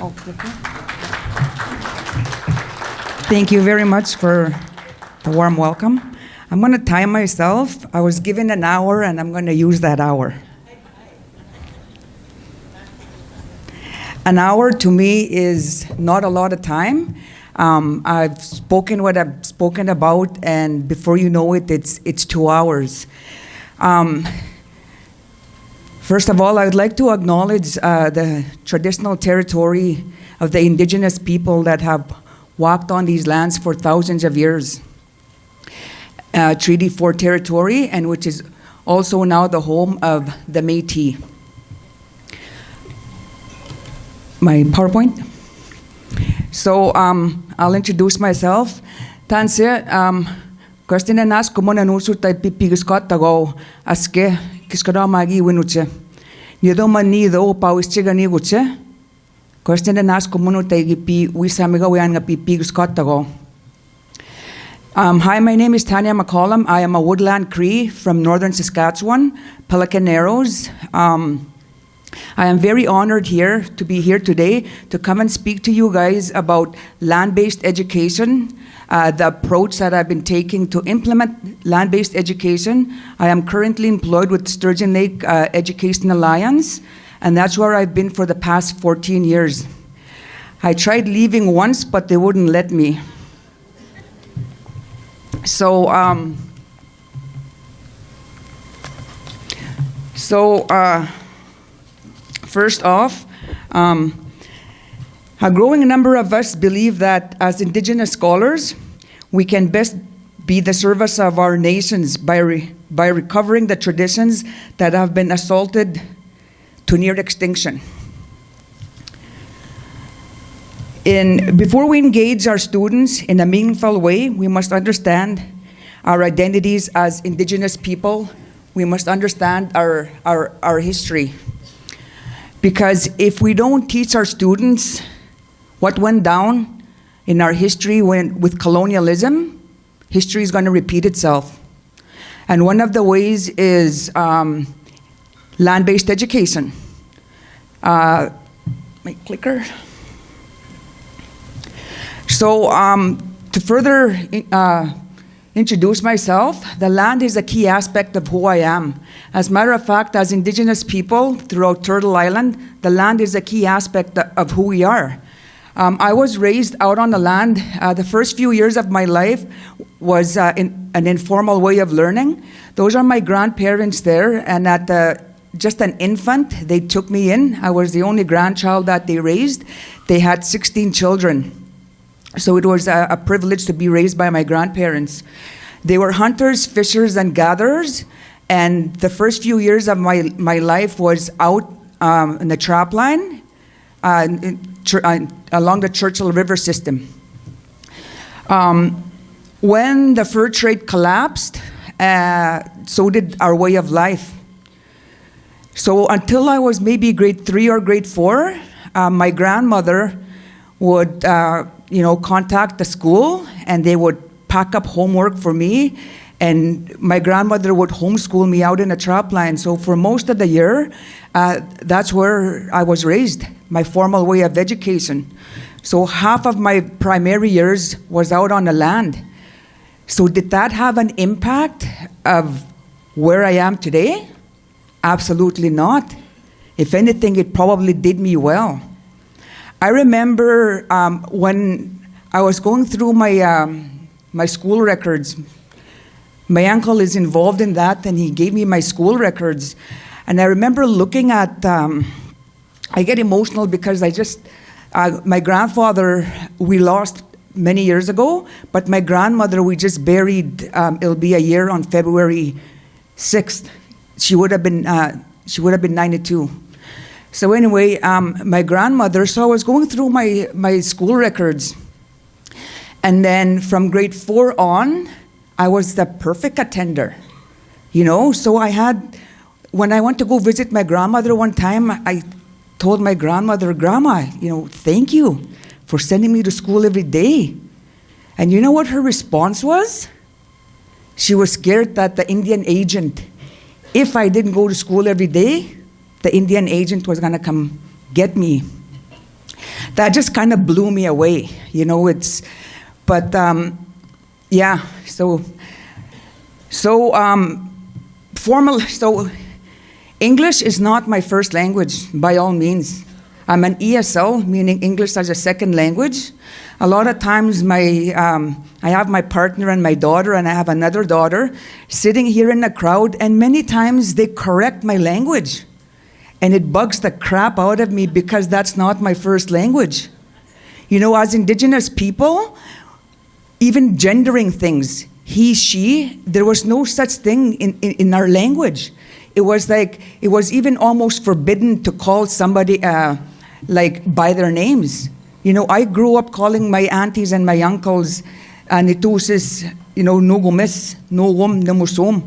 Oh, thank you very much for the warm welcome. I'm going to time myself. I was given an hour, and I'm going to use that hour. An hour to me is not a lot of time. I've spoken what I've spoken about, and before you know it, it's 2 hours. First of all, I would like to acknowledge the traditional territory of the Indigenous people that have walked on these lands for thousands of years. Treaty 4 territory, and which is also now the home of the Métis. My PowerPoint? So I'll introduce myself. Tanya, question and ask como nanusur tai pipigus katago aske kiskara magi winuche. Nido manido pauistiga ni guche. Question and ask como no tai pi wisamiga wianga pipigus katago. Hi, my name is Tanya McCallum. I am a woodland Cree from northern Saskatchewan, Pelican Narrows. I am very honored to be here today to come and speak to you guys about land-based education, the approach that I've been taking to implement land-based education. I am currently employed with Sturgeon Lake Education Alliance, and that's where I've been for the past 14 years. I tried leaving once, but they wouldn't let me. So, first off, a growing number of us believe that as Indigenous scholars, we can best be the service of our nations by recovering the traditions that have been assaulted to near extinction. Before we engage our students in a meaningful way, we must understand our identities as Indigenous people. We must understand our history. Because if we don't teach our students what went down in our history with colonialism, history is going to repeat itself. And one of the ways is land-based education. My clicker. So to further introduce myself, the land is a key aspect of who I am. As a matter of fact, as Indigenous people throughout Turtle Island, the land is a key aspect of who we are. I was raised out on the land. The first few years of my life was in an informal way of learning. Those are my grandparents there, and at just an infant, they took me in. I was the only grandchild that they raised. They had 16 children. So it was a privilege to be raised by my grandparents. They were hunters, fishers, and gatherers, and the first few years of my life was out in the trap line along the Churchill River system. When the fur trade collapsed, so did our way of life. So until I was maybe grade 3 or grade 4, my grandmother would contact the school, and they would pack up homework for me, and my grandmother would homeschool me out in a trap line. So for most of the year, that's where I was raised, my formal way of education. So half of my primary years was out on the land. So did that have an impact of where I am today? Absolutely not. If anything, it probably did me well. I remember when I was going through my school records. My uncle is involved in that, and he gave me my school records. And I remember looking at, I get emotional because my grandfather, we lost many years ago, but my grandmother, we just buried, it'll be a year on February 6th. She would have been 92. So anyway, my grandmother, so I was going through my school records. And then from grade 4 on, I was the perfect attender, So when I went to go visit my grandmother one time, I told my grandmother, Grandma, thank you for sending me to school every day. And you know what her response was? She was scared that the Indian agent, if I didn't go to school every day, the Indian agent was going to come get me. that just kind of blew me away. You know, but yeah, so English is not my first language, by all means. I'm an ESL, meaning English as a second language. A lot of times I have my partner and my daughter, and I have another daughter sitting here in the crowd, and many times they correct my language. And it bugs the crap out of me because that's not my first language. You know, as Indigenous people, even gendering things, he, she, there was no such thing in our language. It was even almost forbidden to call somebody by their names. You know, I grew up calling my aunties and my uncles nitusis, you know, nogumis, nogum, namusom.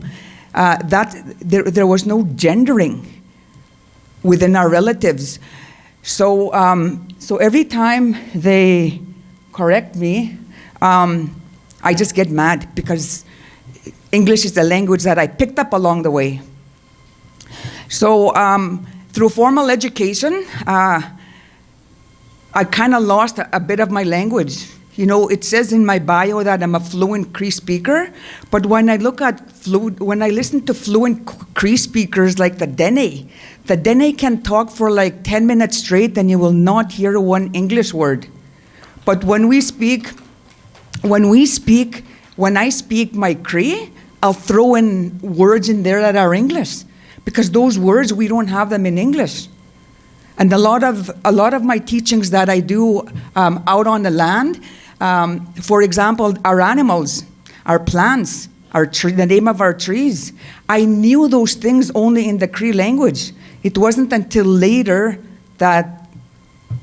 There was no gendering within our relatives. So every time they correct me, I just get mad because English is the language that I picked up along the way. So through formal education, I kind of lost a bit of my language. You know, it says in my bio that I'm a fluent Cree speaker, but when I listen to fluent Cree speakers like the Dene can talk for like 10 minutes straight and you will not hear one English word. But when I speak my Cree, I'll throw in words in there that are English, because those words, we don't have them in English. And a lot of my teachings that I do out on the land, for example, our animals, our plants, the name of our trees, I knew those things only in the Cree language. It wasn't until later that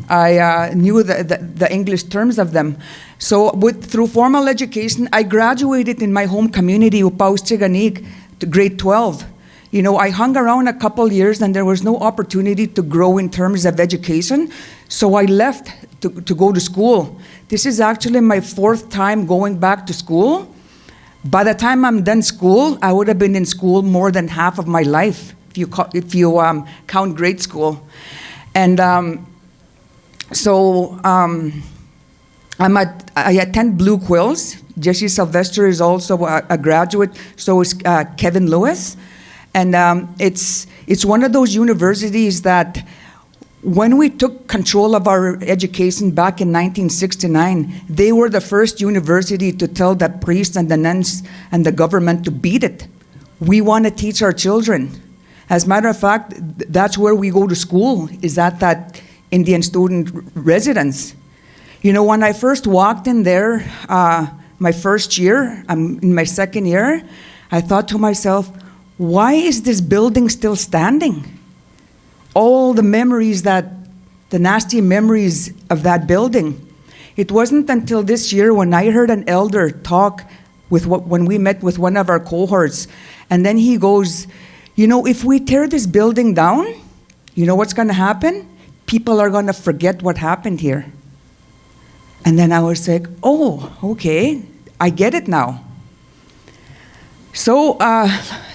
I knew the English terms of them. So through formal education, I graduated in my home community, Upaus Chiganik, to grade 12. You know, I hung around a couple years and there was no opportunity to grow in terms of education, so I left to go to school. This is actually my 4th time going back to school. By the time I'm done school, I would have been in school more than half of my life, if you count grade school. And I attend Blue Quills. Jesse Sylvester is also a graduate, so is Kevin Lewis. And it's one of those universities that when we took control of our education back in 1969, they were the first university to tell the priests and the nuns and the government to beat it. We want to teach our children. As a matter of fact, that's where we go to school, is at that Indian student residence. You know, when I first walked in there, my first year, I'm in my 2nd year, I thought to myself, why is this building still standing? All the nasty memories of that building. It wasn't until this year when I heard an elder talk when we met with one of our cohorts, and then he goes, you know, if we tear this building down, you know what's going to happen? People are going to forget what happened here. And then I was like, oh, okay, I get it now. So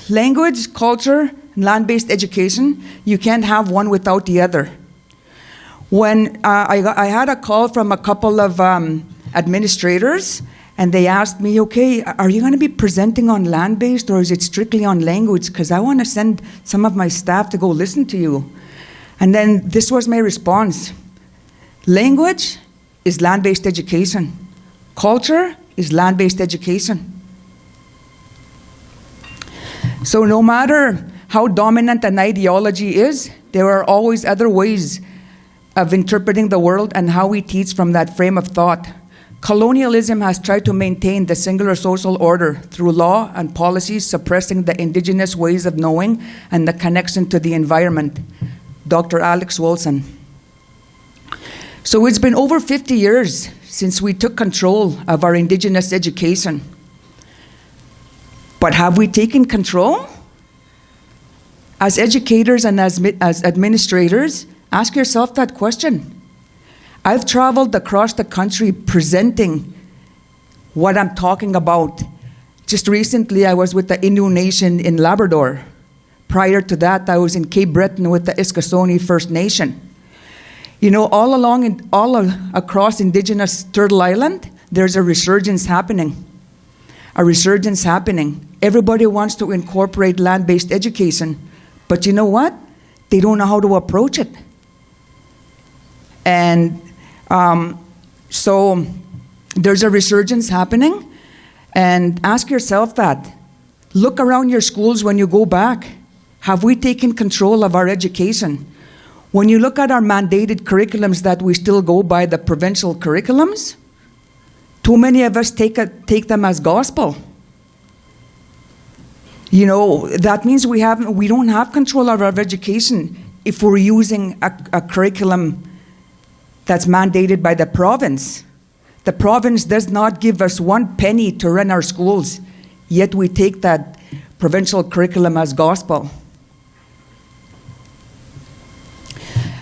language, culture, land-based education, you can't have one without the other. When I had a call from a couple of administrators, and they asked me, okay, are you going to be presenting on land-based or is it strictly on language? Because I want to send some of my staff to go listen to you. And then this was my response. Language is land-based education. Culture is land-based education. So no matter how dominant an ideology is, there are always other ways of interpreting the world and how we teach from that frame of thought. Colonialism has tried to maintain the singular social order through law and policies suppressing the indigenous ways of knowing and the connection to the environment. Dr. Alex Wilson. So it's been over 50 years since we took control of our indigenous education. But have we taken control? As educators and as administrators, ask yourself that question. I've traveled across the country presenting what I'm talking about. Just recently, I was with the Innu Nation in Labrador. Prior to that, I was in Cape Breton with the Iskasoni First Nation. You know, across Indigenous Turtle Island, there's a resurgence happening. Everybody wants to incorporate land-based education, but you know what? They don't know how to approach it. And so there's a resurgence happening, and ask yourself that. Look around your schools when you go back. Have we taken control of our education? When you look at our mandated curriculums that we still go by, the provincial curriculums, too many of us take them as gospel. You know, that means we don't have control of our education if we're using a curriculum that's mandated by the province. The province does not give us 1 penny to run our schools, yet we take that provincial curriculum as gospel.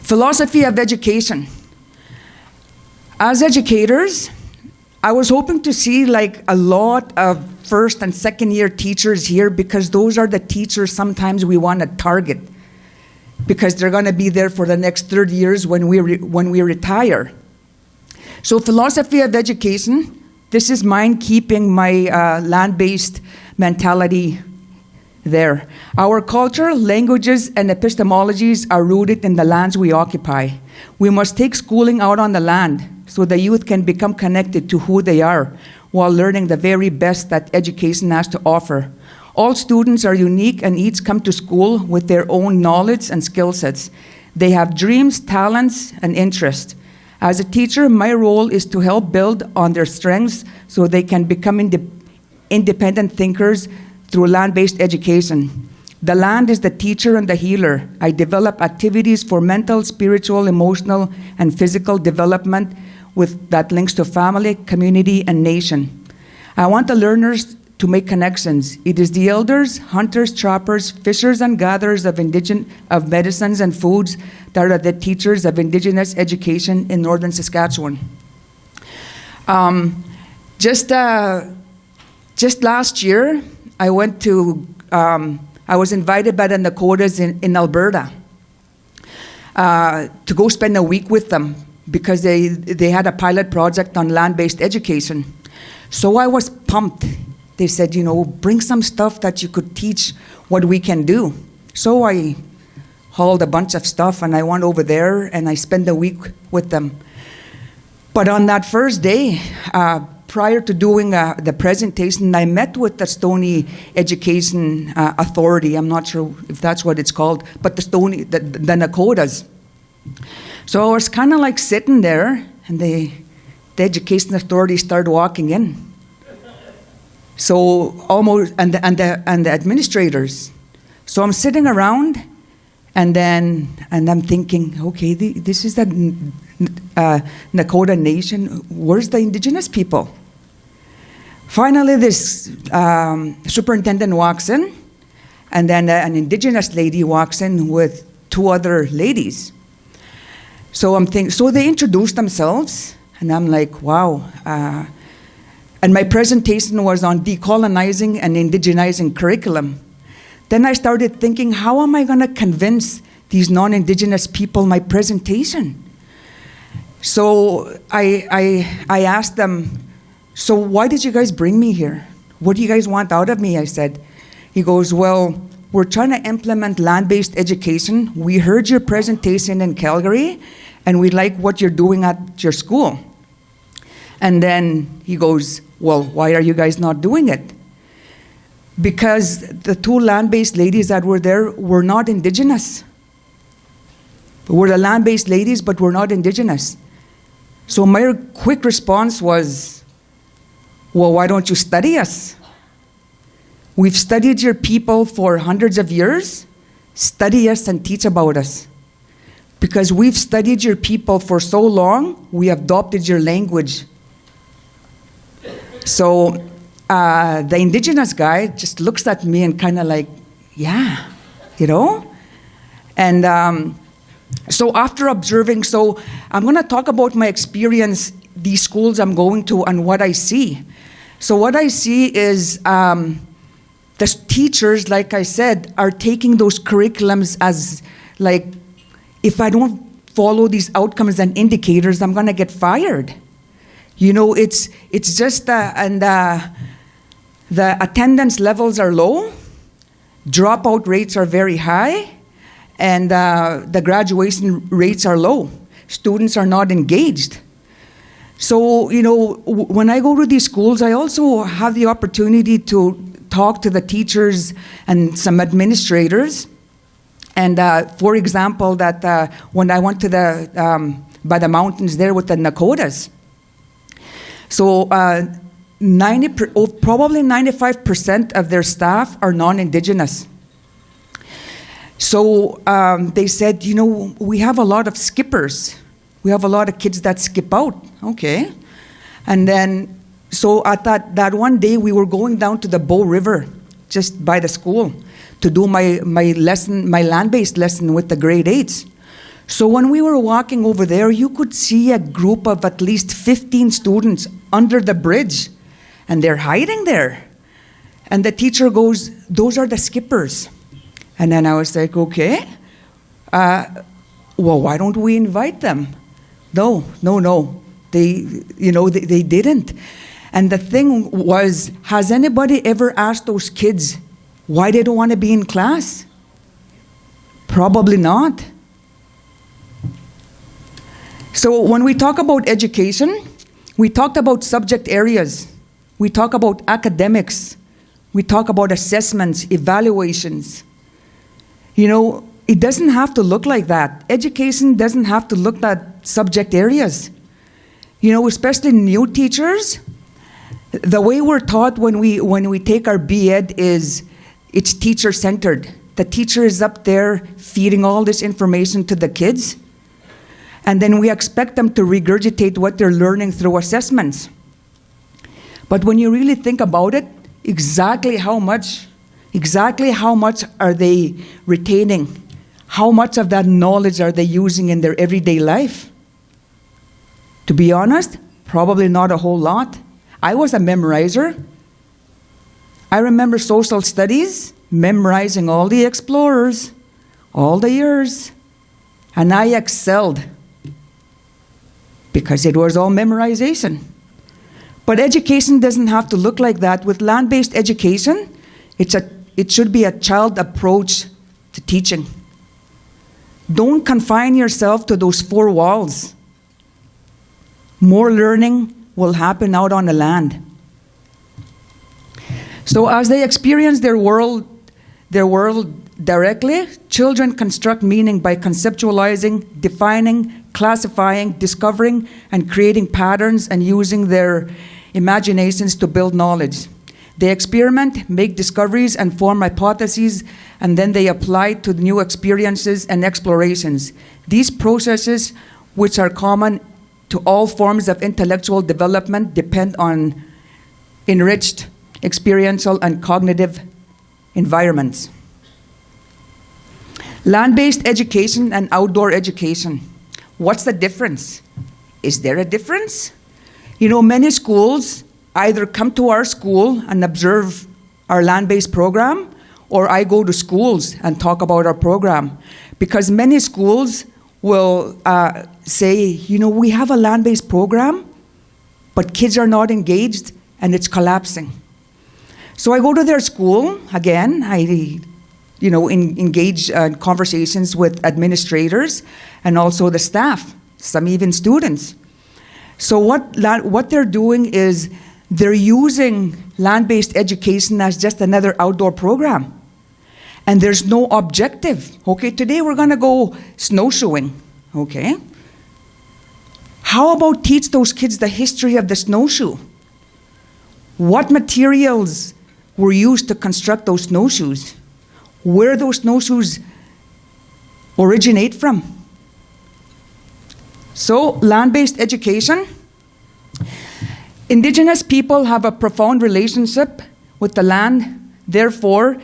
Philosophy of education. As educators, I was hoping to see like a lot of first and second year teachers here, because those are the teachers sometimes we want to target, because they're going to be there for the next 30 years when we retire. So philosophy of education, this is mine keeping my land-based mentality there. Our culture, languages, and epistemologies are rooted in the lands we occupy. We must take schooling out on the land so the youth can become connected to who they are while learning the very best that education has to offer. All students are unique and each come to school with their own knowledge and skill sets. They have dreams, talents, and interests. As a teacher, my role is to help build on their strengths so they can become independent thinkers through land-based education. The land is the teacher and the healer. I develop activities for mental, spiritual, emotional, and physical development that links to family, community, and nation. I want the learners to make connections. It is the elders, hunters, trappers, fishers, and gatherers of medicines and foods that are the teachers of Indigenous education in northern Saskatchewan. Just last year, I was invited by the Nakotas in Alberta to go spend a week with them because they had a pilot project on land-based education. So I was pumped. They said, you know, bring some stuff that you could teach what we can do. So I hauled a bunch of stuff and I went over there and I spent a week with them. But on that first day, prior to doing the presentation, I met with the Stoney Education Authority. I'm not sure if that's what it's called, but the Nakotas. So I was kind of like sitting there, and the Education Authority started walking in. So almost, and the administrators. So I'm sitting around, and I'm thinking, okay, this is the Nakota Nation. Where's the Indigenous people? Finally, this superintendent walks in, and then an Indigenous lady walks in with 2 other ladies. So so they introduced themselves, and I'm like, wow. And my presentation was on decolonizing and indigenizing curriculum. Then I started thinking, how am I going to convince these non-Indigenous people my presentation? So I asked them, so why did you guys bring me here? What do you guys want out of me? I said. He goes, well, we're trying to implement land-based education. We heard your presentation in Calgary, and we like what you're doing at your school. And then he goes, well, why are you guys not doing it? Because the 2 land-based ladies that were there were not Indigenous. We're the land-based ladies, but we're not Indigenous. So my quick response was, well, why don't you study us? We've studied your people for hundreds of years. Study us and teach about us. Because we've studied your people for so long, we adopted your language. So the Indigenous guy just looks at me and kind of like, yeah, you know? And so after observing, so I'm going to talk about my experience, these schools I'm going to, and what I see. So what I see is the teachers, like I said, are taking those curriculums as like, if I don't follow these outcomes and indicators, I'm going to get fired. You know, it's just, the attendance levels are low, dropout rates are very high, and the graduation rates are low. Students are not engaged. So, you know, when I go to these schools, I also have the opportunity to talk to the teachers and some administrators. And for example, that when I went to by the mountains there with the Nakotas, so probably 95% of their staff are non-Indigenous. So they said, you know, we have a lot of skippers. We have a lot of kids that skip out. Okay. And then, so at that one day, we were going down to the Bow River, just by the school, to do my lesson, my land-based lesson with the grade 8s. So when we were walking over there, you could see a group of at least 15 students under the bridge, and they're hiding there. And the teacher goes, those are the skippers. And then I was like, okay, well, why don't we invite them? No. They didn't. And the thing was, has anybody ever asked those kids why they don't want to be in class? Probably not. So when we talk about education, we talked about subject areas. We talk about academics. We talk about assessments, evaluations. You know, it doesn't have to look like that. Education doesn't have to look like subject areas. You know, especially new teachers, the way we're taught when we take our B.Ed is it's teacher-centered. The teacher is up there feeding all this information to the kids, and then we expect them to regurgitate what they're learning through assessments. But when you really think about it, exactly how much are they retaining? How much of that knowledge are they using in their everyday life? To be honest, probably not a whole lot. I was a memorizer. I remember social studies, memorizing all the explorers, all the years, and I excelled because it was all memorization. But education doesn't have to look like that. With land-based education, it should be a child approach to teaching. Don't confine yourself to those four walls. More learning will happen out on the land. So as they experience their world directly, children construct meaning by conceptualizing, defining, classifying, discovering, and creating patterns and using their imaginations to build knowledge. They experiment, make discoveries, and form hypotheses, and then they apply to new experiences and explorations. These processes, which are common to all forms of intellectual development, depend on enriched experiential and cognitive environments. Land-based education and outdoor education. What's the difference? Is there a difference? You know, many schools either come to our school and observe our land-based program, or I go to schools and talk about our program. Because many schools will say, you know, we have a land-based program, but kids are not engaged and it's collapsing. So I go to their school, again, I engage in conversations with administrators and also the staff, some even students. So what they're doing is they're using land-based education as just another outdoor program. And there's no objective. Okay, today we're going to go snowshoeing. Okay. How about teach those kids the history of the snowshoe? What materials were used to construct those snowshoes? Where those snowshoes originate from? So, land-based education. Indigenous people have a profound relationship with the land. Therefore,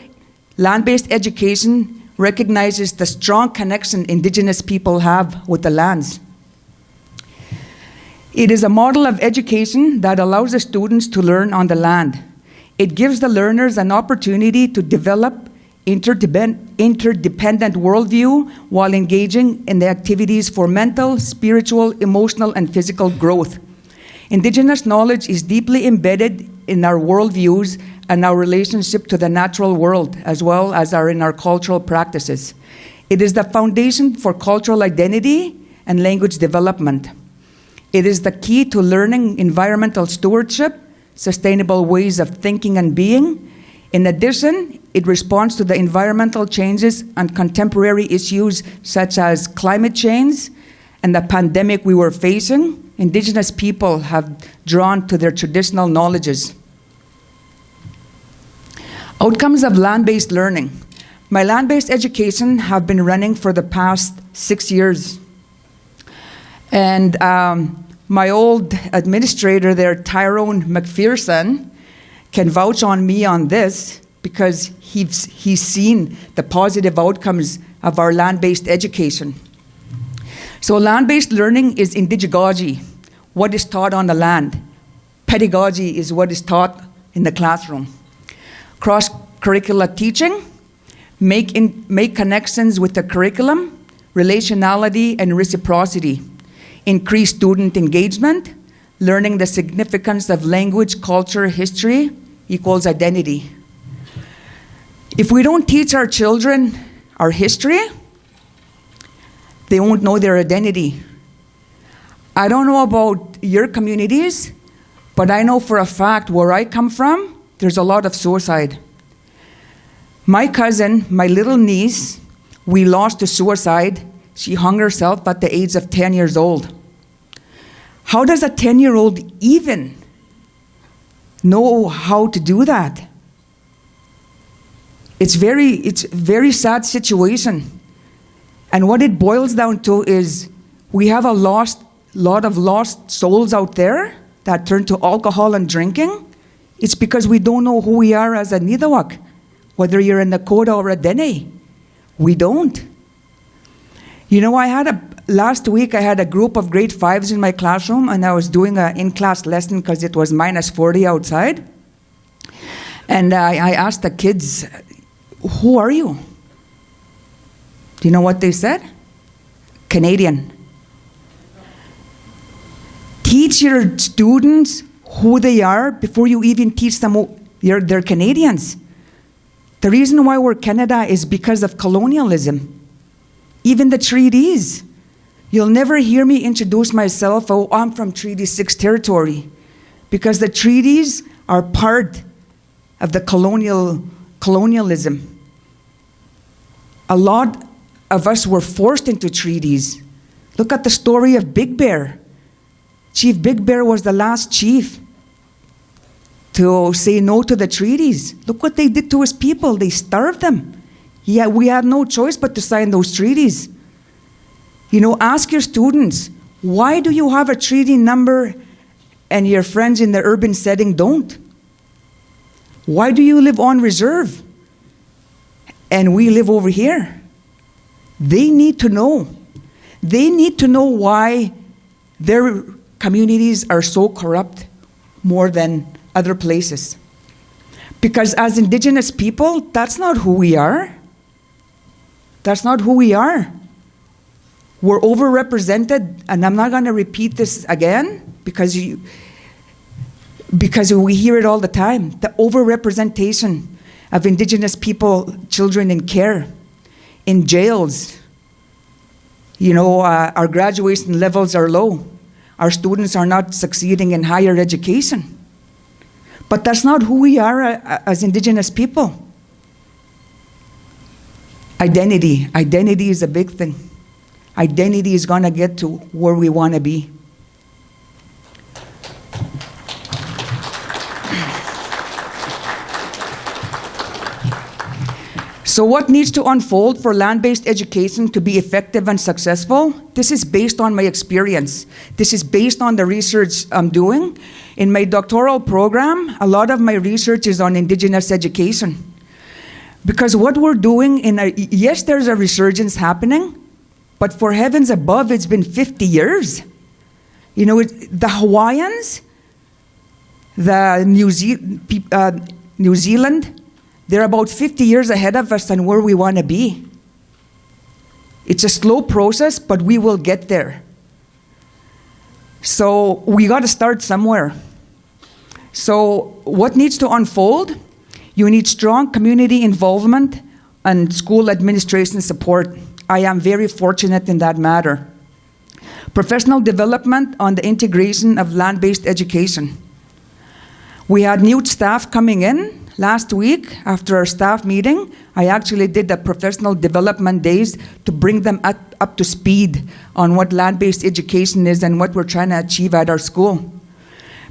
land-based education recognizes the strong connection Indigenous people have with the lands. It is a model of education that allows the students to learn on the land. It gives the learners an opportunity to develop interdependent worldview while engaging in the activities for mental, spiritual, emotional, and physical growth. Indigenous knowledge is deeply embedded in our worldviews and our relationship to the natural world, as well as in our cultural practices. It is the foundation for cultural identity and language development. It is the key to learning environmental stewardship, sustainable ways of thinking and being. In addition, it responds to the environmental changes and contemporary issues such as climate change and the pandemic we were facing. Indigenous people have drawn to their traditional knowledges. Outcomes of land-based learning. My land-based education have been running for the past 6 years. And my old administrator there, Tyrone McPherson, can vouch on me on this because he's seen the positive outcomes of our land-based education. So land-based learning is indigegogy, what is taught on the land. Pedagogy is what is taught in the classroom. Cross-curricular teaching, make connections with the curriculum, relationality and reciprocity, increase student engagement, learning the significance of language, culture, history equals identity. If we don't teach our children our history, they won't know their identity. I don't know about your communities, but I know for a fact where I come from, there's a lot of suicide. My cousin, my little niece, we lost to suicide. She hung herself at the age of 10 years old. How does a 10-year-old even know how to do that? It's very sad situation. And what it boils down to is we have a lot of lost souls out there that turn to alcohol and drinking. It's because we don't know who we are as a Nidawak, whether you're a Nakota or a Dene. We don't. You know, last week I had a group of grade 5s in my classroom, and I was doing an in-class lesson because it was -40 outside. And I asked the kids, who are you? Do you know what they said? Canadian. Teach your students who they are before you even teach them they're Canadians. The reason why we're Canada is because of colonialism. Even the treaties. You'll never hear me introduce myself, oh, I'm from Treaty 6 territory, because the treaties are part of the colonialism. A lot of us were forced into treaties. Look at the story of Big Bear. Chief Big Bear was the last chief to say no to the treaties. Look what they did to his people. They starved them. Yeah, we had no choice but to sign those treaties. You know, ask your students, why do you have a treaty number and your friends in the urban setting don't? Why do you live on reserve and we live over here? They need to know. They need to know why their communities are so corrupt more than other places. Because as Indigenous people, that's not who we are. That's not who we are. We're overrepresented, and I'm not going to repeat this again because we hear it all the time. The overrepresentation of Indigenous people, children in care, in jails. You know, our graduation levels are low. Our students are not succeeding in higher education. But that's not who we are as Indigenous people. Identity. Identity is a big thing. Identity is going to get to where we want to be. So what needs to unfold for land-based education to be effective and successful? This is based on my experience. This is based on the research I'm doing. In my doctoral program, a lot of my research is on Indigenous education. Because what we're doing, yes, there's a resurgence happening, but for heavens above, it's been 50 years. You know, the Hawaiians, the New Zealand, They're about 50 years ahead of us on where we want to be. It's a slow process, but we will get there. So we got to start somewhere. So what needs to unfold? You need strong community involvement and school administration support. I am very fortunate in that matter. Professional development on the integration of land-based education. We had new staff coming in last week after our staff meeting. I actually did the professional development days to bring them up to speed on what land-based education is and what we're trying to achieve at our school.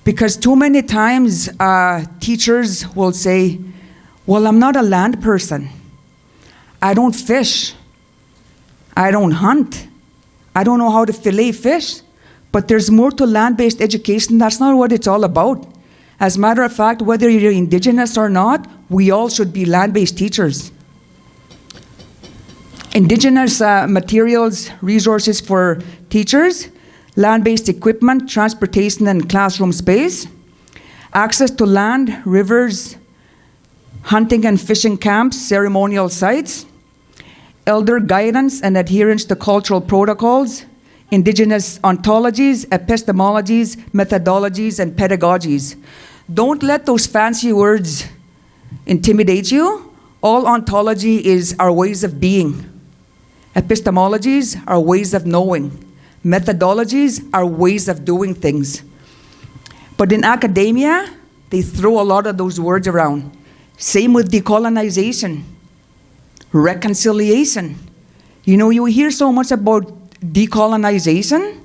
Because too many times teachers will say, well, I'm not a land person. I don't fish. I don't hunt. I don't know how to fillet fish. But there's more to land-based education. That's not what it's all about. As a matter of fact, whether you're Indigenous or not, we all should be land-based teachers. Indigenous materials, resources for teachers, land-based equipment, transportation and classroom space, access to land, rivers, hunting and fishing camps, ceremonial sites, elder guidance and adherence to cultural protocols, Indigenous ontologies, epistemologies, methodologies, and pedagogies. Don't let those fancy words intimidate you. All ontology is our ways of being. Epistemologies are ways of knowing. Methodologies are ways of doing things. But in academia, they throw a lot of those words around. Same with decolonization, reconciliation. You know, you hear so much about decolonization,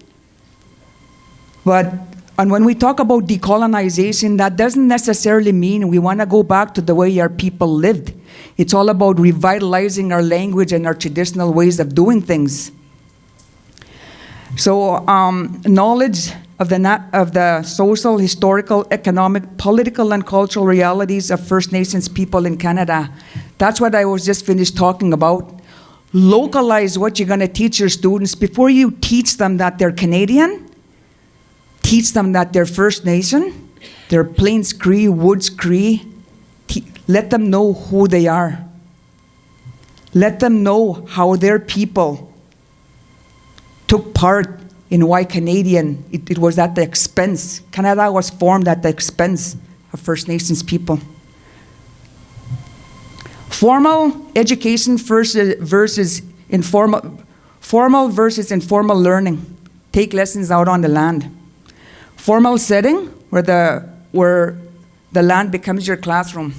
and when we talk about decolonization, that doesn't necessarily mean we want to go back to the way our people lived. It's all about revitalizing our language and our traditional ways of doing things. So knowledge of the social, historical, economic, political, and cultural realities of First Nations people in Canada. That's what I was just finished talking about. Localize what you're going to teach your students. Before you teach them that they're Canadian, teach them that they're First Nation, they're Plains Cree, Woods Cree. Let them know who they are. Let them know how their people took part in why Canadian, it was at the expense. Canada was formed at the expense of First Nations people. Formal education versus informal learning. Take lessons out on the land. Formal setting where the land becomes your classroom.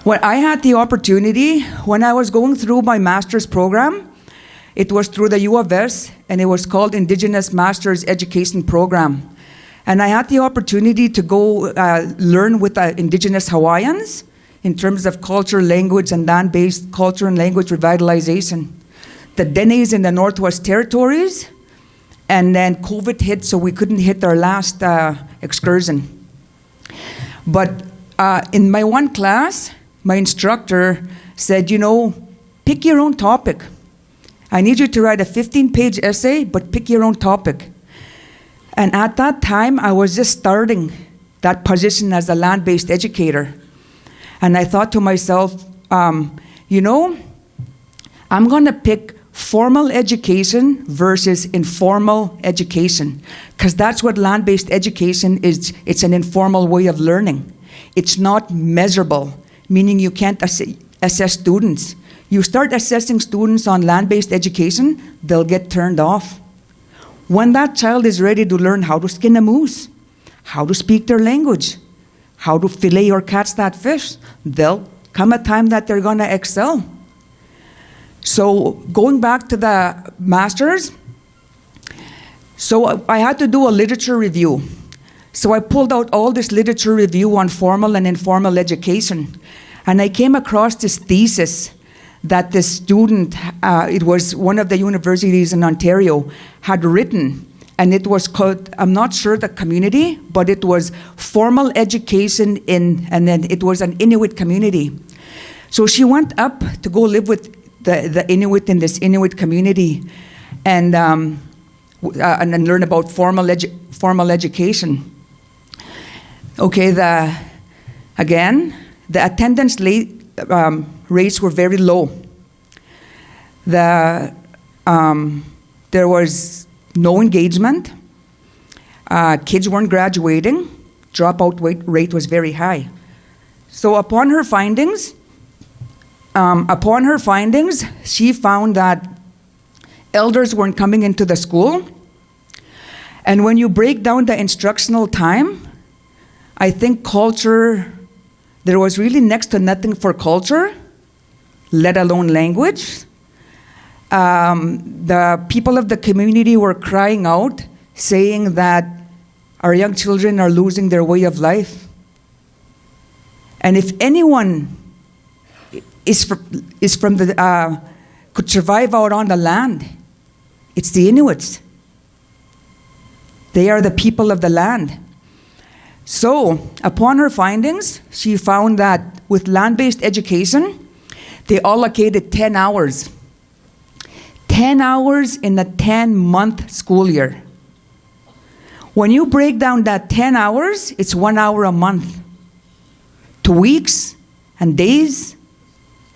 When I had the opportunity, when I was going through my master's program, it was through the U of S, and it was called Indigenous Master's Education Program. And I had the opportunity to go learn with Indigenous Hawaiians in terms of culture, language, and land-based culture and language revitalization. The Denes in the Northwest Territories, and then COVID hit, so we couldn't hit our last excursion. But in my one class, my instructor said, you know, pick your own topic. I need you to write a 15-page essay, but pick your own topic. And at that time, I was just starting that position as a land-based educator. And I thought to myself, you know, I'm going to pick formal education versus informal education, because that's what land-based education is. It's an informal way of learning. It's not measurable, meaning you can't assess students. You start assessing students on land-based education, they'll get turned off. When that child is ready to learn how to skin a moose, how to speak their language, how to fillet or catch that fish, there'll come a time that they're going to excel. So going back to the master's, so I had to do a literature review. So I pulled out all this literature review on formal and informal education. And I came across this thesis that the student, it was one of the universities in Ontario, had written. And it was called, I'm not sure the community, but it was formal education and then it was an Inuit community. So she went up to go live with the Inuit in this Inuit community and learn about formal education. Okay, again, the attendance rates were very low. There was no engagement. Kids weren't graduating. Dropout rate was very high. So upon her findings, she found that elders weren't coming into the school. And when you break down the instructional time, I think culture, there was really next to nothing for culture, let alone language. The people of the community were crying out, saying that our young children are losing their way of life. And if anyone could survive out on the land, it's the Inuits. They are the people of the land. So, upon her findings, she found that with land-based education, they allocated 10 hours. 10 hours in a 10-month school year. When you break down that 10 hours, it's 1 hour a month. 2 weeks and days,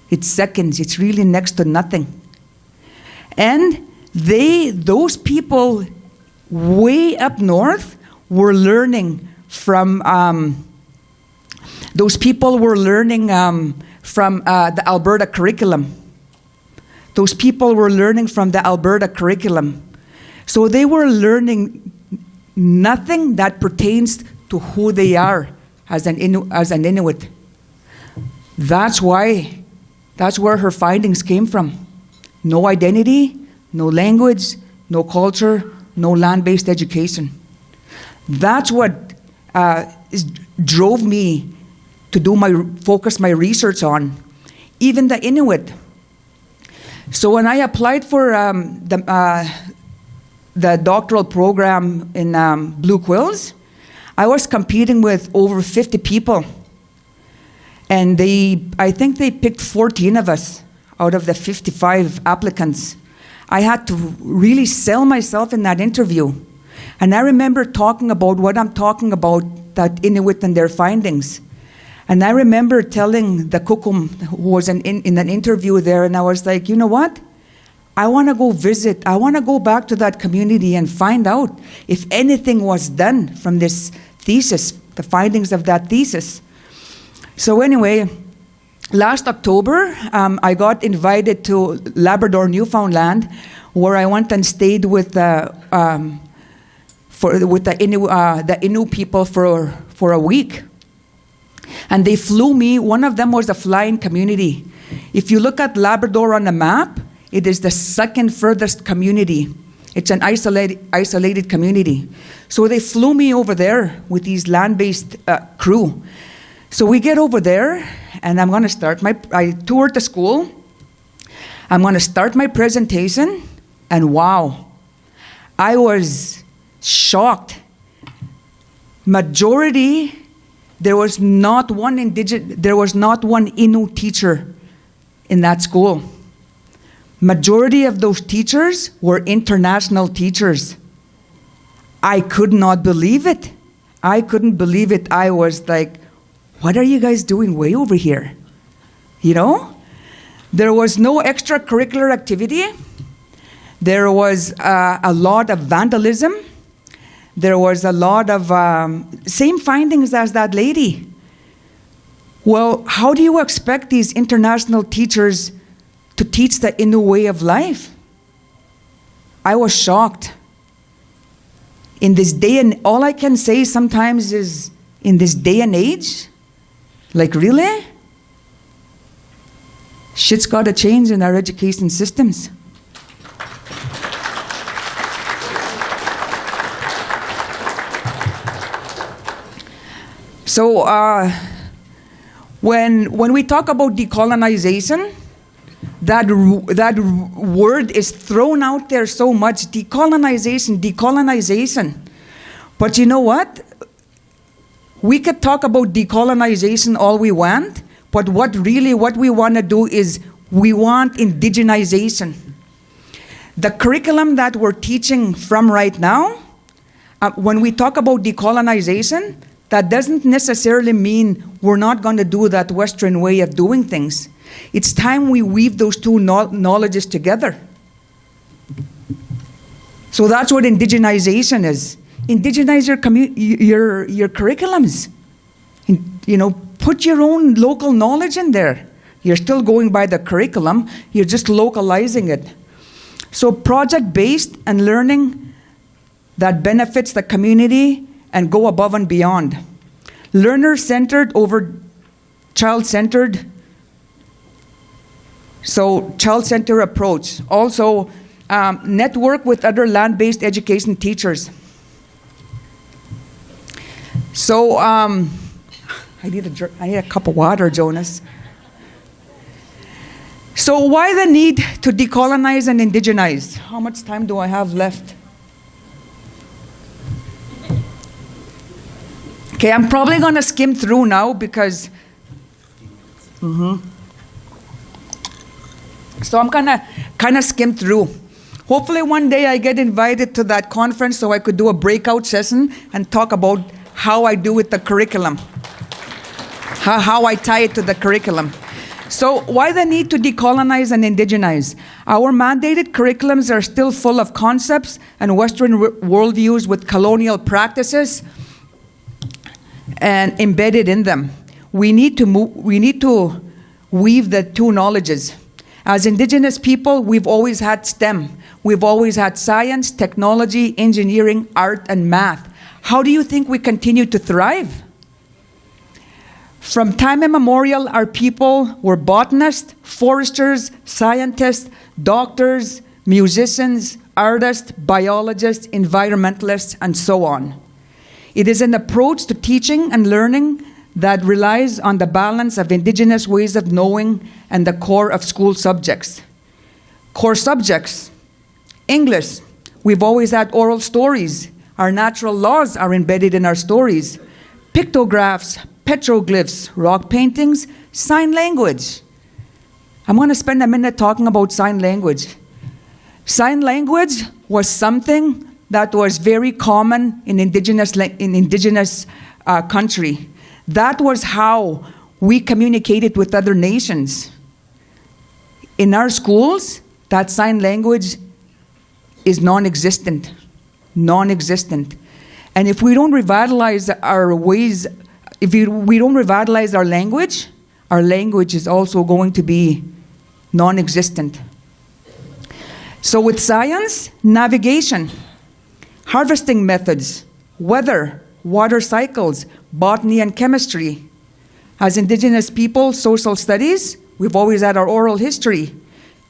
it's seconds. It's really next to nothing. And those people way up north were learning from, the Alberta curriculum. Those people were learning from the Alberta curriculum. So they were learning nothing that pertains to who they are as an Inuit. That's where her findings came from. No identity, no language, no culture, no land-based education. That's what drove me to focus my research on, even the Inuit. So when I applied for the doctoral program in Blue Quills, I was competing with over 50 people. And I think they picked 14 of us out of the 55 applicants. I had to really sell myself in that interview. And I remember talking about what I'm talking about, that Inuit and their findings. And I remember telling the Kukum, who was in an interview there, and I was like, you know what? I want to go visit. I want to go back to that community and find out if anything was done from this thesis, the findings of that thesis. So anyway, last October, I got invited to Labrador, Newfoundland, where I went and stayed with the Innu people for a week. And they flew me. One of them was a flying community. If you look at Labrador on the map, it is the second furthest community. It's an isolated community. So they flew me over there with these land-based crew. So we get over there, and I'm going to start I toured the school. I'm going to start my presentation, and wow, I was shocked. Majority, there was not one Innu teacher in that school. Majority of those teachers were international teachers. I could not believe it. I couldn't believe it. I was like, what are you guys doing way over here? You know? There was no extracurricular activity. There was a lot of vandalism. There was a lot of same findings as that lady. Well, how do you expect these international teachers to teach the Innu way of life? I was shocked. In this day, and all I can say sometimes is, in this day and age, like really? Shit's got to change in our education systems. So when we talk about decolonization, that word is thrown out there so much, decolonization. But you know what? We could talk about decolonization all we want, but what we want to do is we want indigenization. The curriculum that we're teaching from right now, when we talk about decolonization, that doesn't necessarily mean we're not going to do that Western way of doing things. It's time we weave those two knowledges together. So that's what indigenization is. Indigenize your curriculums. Put your own local knowledge in there. You're still going by the curriculum, you're just localizing it. So project-based and learning that benefits the community and go above and beyond. Learner-centered over child-centered. So child-centered approach. Also, network with other land-based education teachers. So I need a cup of water, Jonas. So why the need to decolonize and indigenize? How much time do I have left? Okay, I'm probably going to skim through now because... So I'm going to kind of skim through. Hopefully one day I get invited to that conference so I could do a breakout session and talk about how I do with the curriculum, how I tie it to the curriculum. So why the need to decolonize and indigenize? Our mandated curriculums are still full of concepts and Western worldviews with colonial practices and embedded in them. We need to weave the two knowledges. As Indigenous people, we've always had STEM. We've always had science, technology, engineering, art, and math. How do you think we continue to thrive? From time immemorial, our people were botanists, foresters, scientists, doctors, musicians, artists, biologists, environmentalists, and so on. It is an approach to teaching and learning that relies on the balance of Indigenous ways of knowing and the core of school subjects. Core subjects: English. We've always had oral stories. Our natural laws are embedded in our stories. Pictographs, petroglyphs, rock paintings, sign language. I'm going to spend a minute talking about sign language. Sign language was something that was very common in indigenous country. That was how we communicated with other nations. In our schools, that sign language is non-existent. Non-existent. And if we don't revitalize our ways, if we don't revitalize our language is also going to be non-existent. So with science, navigation, harvesting methods, weather, water cycles, botany and chemistry. As Indigenous people, social studies, we've always had our oral history.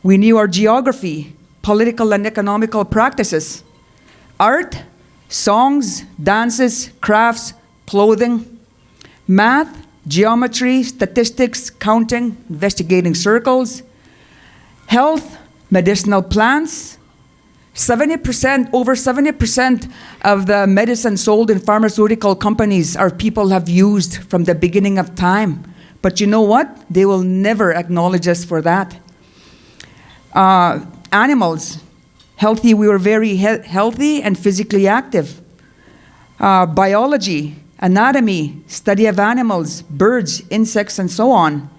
We knew our geography, political and economical practices, art, songs, dances, crafts, clothing, math, geometry, statistics, counting, investigating circles, health, medicinal plants. Over 70% of the medicine sold in pharmaceutical companies our people have used from the beginning of time. But you know what? They will never acknowledge us for that. Animals. Healthy, we were very healthy and physically active. Biology, anatomy, study of animals, birds, insects, and so on.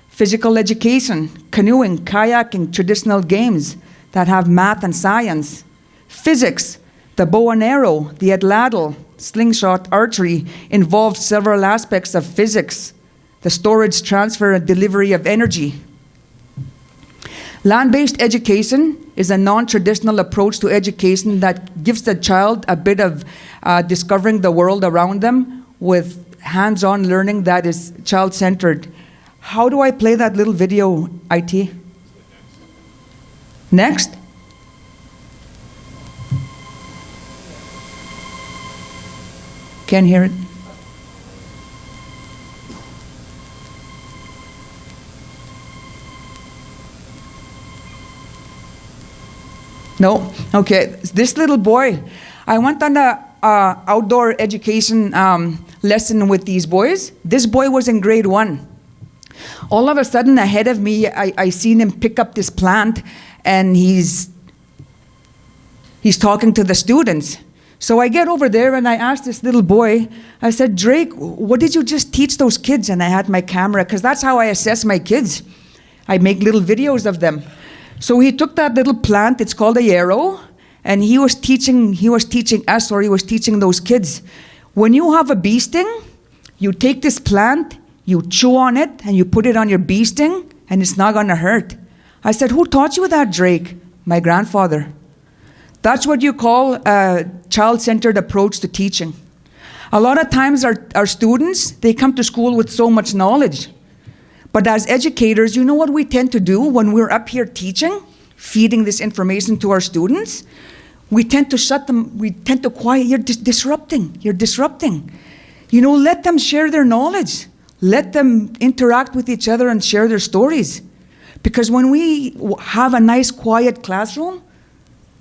Physical education, canoeing, kayaking, traditional games that have math and science. Physics, the bow and arrow, the atlatl, slingshot, archery involved several aspects of physics, the storage, transfer, and delivery of energy. Land-based education is a non-traditional approach to education that gives the child a bit of discovering the world around them with hands-on learning that is child-centered. How do I play that little video, IT? Next. Can't hear it. No? Okay. This little boy, I went on a outdoor education lesson with these boys. This boy was in grade 1. All of a sudden, ahead of me, I seen him pick up this plant, and he's talking to the students. So I get over there and I asked this little boy, I said, Drake, what did you just teach those kids? And I had my camera, because that's how I assess my kids. I make little videos of them. So he took that little plant, it's called a yarrow, and he was teaching us, or he was teaching those kids. When you have a bee sting, you take this plant, you chew on it, and you put it on your bee sting, and it's not gonna hurt. I said, who taught you that, Drake? My grandfather. That's what you call a child-centered approach to teaching. A lot of times our students, they come to school with so much knowledge. But as educators, you know what we tend to do when we're up here teaching, feeding this information to our students? We tend to shut them, we tend to quiet, you're disrupting. You know, let them share their knowledge. Let them interact with each other and share their stories. Because when we have a nice, quiet classroom,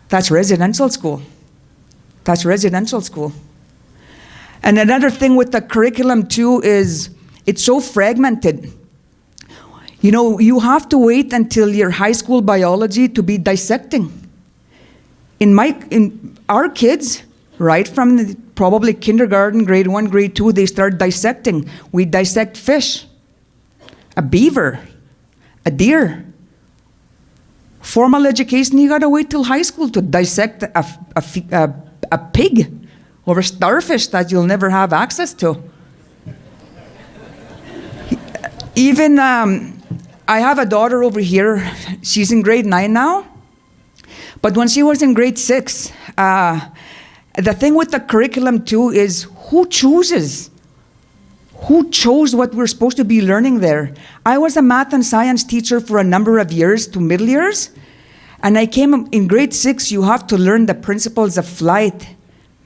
that's residential school. That's residential school. And another thing with the curriculum too is it's so fragmented. You know, you have to wait until your high school biology to be dissecting. In our kids, right from probably kindergarten, grade 1, grade 2, they start dissecting. We dissect fish, a beaver, a deer. Formal education, you gotta wait till high school to dissect a pig or a starfish that you'll never have access to. Even, I have a daughter over here, she's in grade 9 now, but when she was in grade 6, the thing with the curriculum too is who chooses? Who chose what we're supposed to be learning there? I was a math and science teacher for a number of years to middle years, and I came in grade 6, you have to learn the principles of flight.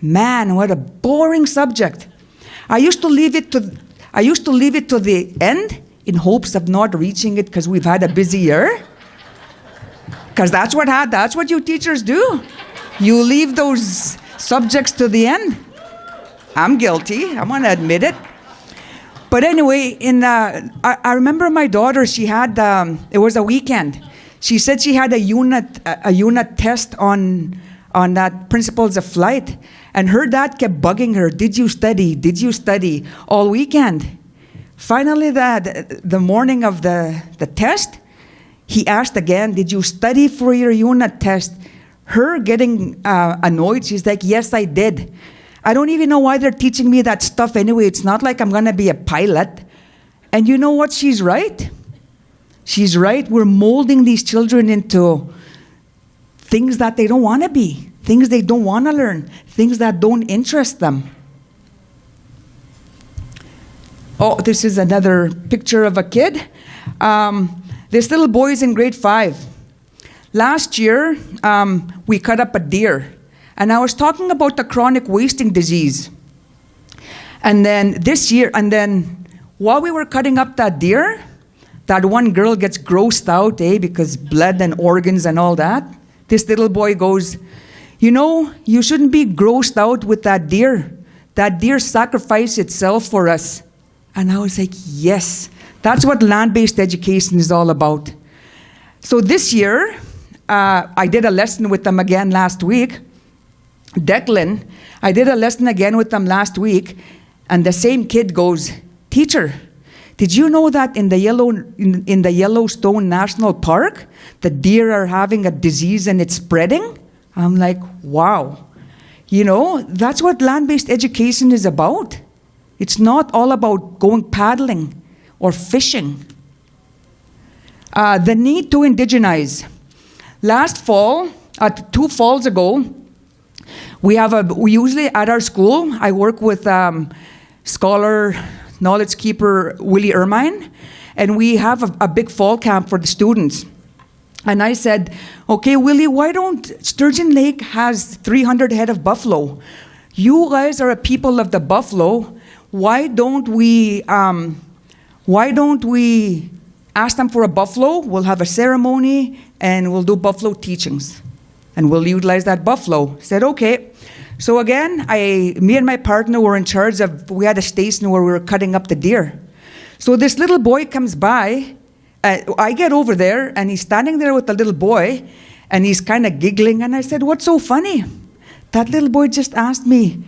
Man, what a boring subject. I used to leave it to the end in hopes of not reaching it because we've had a busy year. Because that's what you teachers do. You leave those subjects to the end. I'm guilty, I'm gonna admit it. But anyway, I remember my daughter, she had, it was a weekend. She said she had a unit test on that principles of flight. And her dad kept bugging her, did you study all weekend? Finally, the morning of the test, he asked again, did you study for your unit test? Her getting annoyed, she's like, yes, I did. I don't even know why they're teaching me that stuff anyway. It's not like I'm gonna be a pilot. And you know what? She's right. She's right. We're molding these children into things that they don't wanna be, things they don't wanna learn, things that don't interest them. Oh, this is another picture of a kid. This little boy is in grade 5. Last year, we cut up a deer. And I was talking about the chronic wasting disease. And then this year, while we were cutting up that deer, that one girl gets grossed out, because blood and organs and all that. This little boy goes, you know, you shouldn't be grossed out with that deer. That deer sacrificed itself for us. And I was like, yes, that's what land-based education is all about. So this year, I did a lesson with them again last week. Declan, I did a lesson again with them last week, and the same kid goes, teacher, did you know that in the Yellowstone National Park, the deer are having a disease and it's spreading? I'm like, wow. You know, that's what land-based education is about. It's not all about going paddling or fishing. The need to indigenize. Last fall, 2 falls ago, we usually at our school, I work with scholar, knowledge keeper Willie Ermine, and we have a big fall camp for the students. And I said, okay, Willie, why don't Sturgeon Lake has 300 head of buffalo? You guys are a people of the buffalo. Why don't we ask them for a buffalo? We'll have a ceremony and we'll do buffalo teachings. And we'll utilize that buffalo. I said, okay. So again, me and my partner were in charge of, we had a station where we were cutting up the deer. So this little boy comes by, I get over there and he's standing there with the little boy and he's kind of giggling and I said, what's so funny? That little boy just asked me,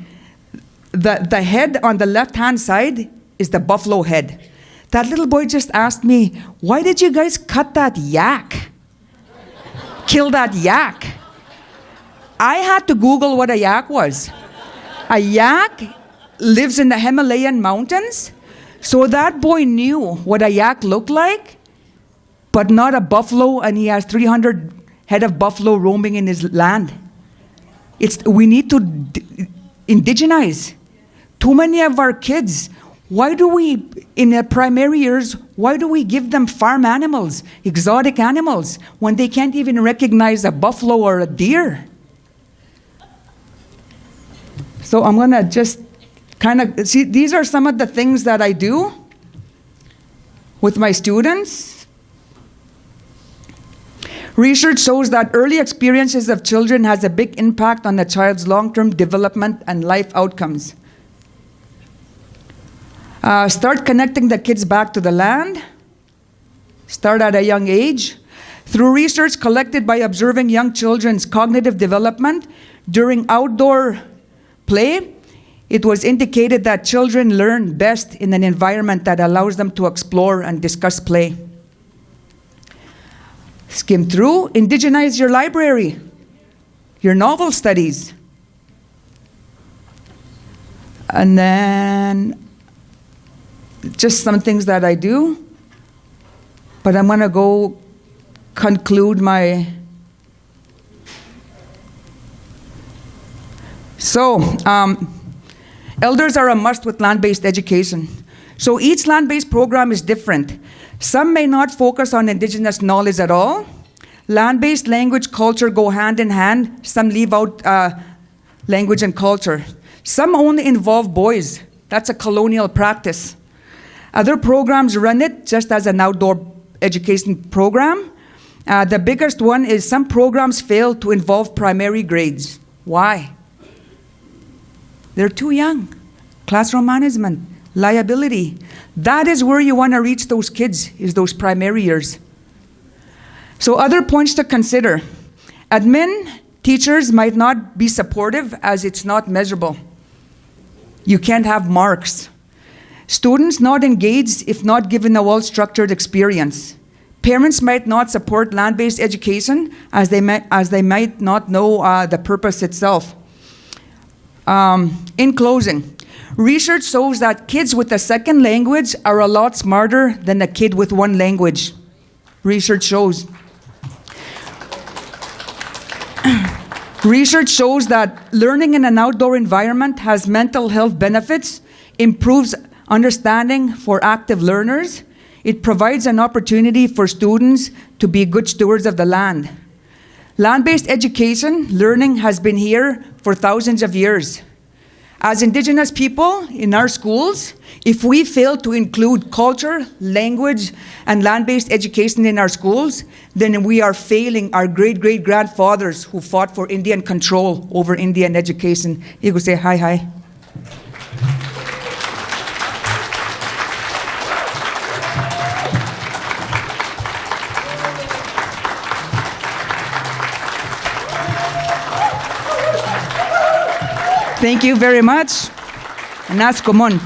the head on the left-hand side is the buffalo head. That little boy just asked me, why did you guys cut that yak? Kill that yak? I had to Google what a yak was. A yak lives in the Himalayan mountains, so that boy knew what a yak looked like, but not a buffalo, and he has 300 head of buffalo roaming in his land. We need to indigenize. Too many of our kids, why do we, in their primary years, why do we give them farm animals, exotic animals, when they can't even recognize a buffalo or a deer? So I'm going to just kind of, see, these are some of the things that I do with my students. Research shows that early experiences of children has a big impact on the child's long-term development and life outcomes. Start connecting the kids back to the land. Start at a young age. Through research collected by observing young children's cognitive development during outdoor play, it was indicated that children learn best in an environment that allows them to explore and discuss play. Skim through, indigenize your library, your novel studies. And then just some things that I do, but I'm going to go conclude my... So, elders are a must with land-based education. So each land-based program is different. Some may not focus on Indigenous knowledge at all. Land-based language, culture go hand in hand. Some leave out language and culture. Some only involve boys. That's a colonial practice. Other programs run it just as an outdoor education program. The biggest one is some programs fail to involve primary grades. Why? They're too young. Classroom management, liability. That is where you want to reach those kids, is those primary years. So other points to consider. Admin teachers might not be supportive as it's not measurable. You can't have marks. Students not engaged if not given a well-structured experience. Parents might not support land-based education as they might not know the purpose itself. In closing, research shows that kids with a second language are a lot smarter than a kid with one language. Research shows. Research shows that learning in an outdoor environment has mental health benefits, improves understanding for active learners. It provides an opportunity for students to be good stewards of the land. Land-based education, learning has been here for thousands of years. As Indigenous people in our schools, if we fail to include culture, language, and land-based education in our schools, then we are failing our great-great-grandfathers who fought for Indian control over Indian education. You could say hi, hi. Thank you very much. Nas Komon.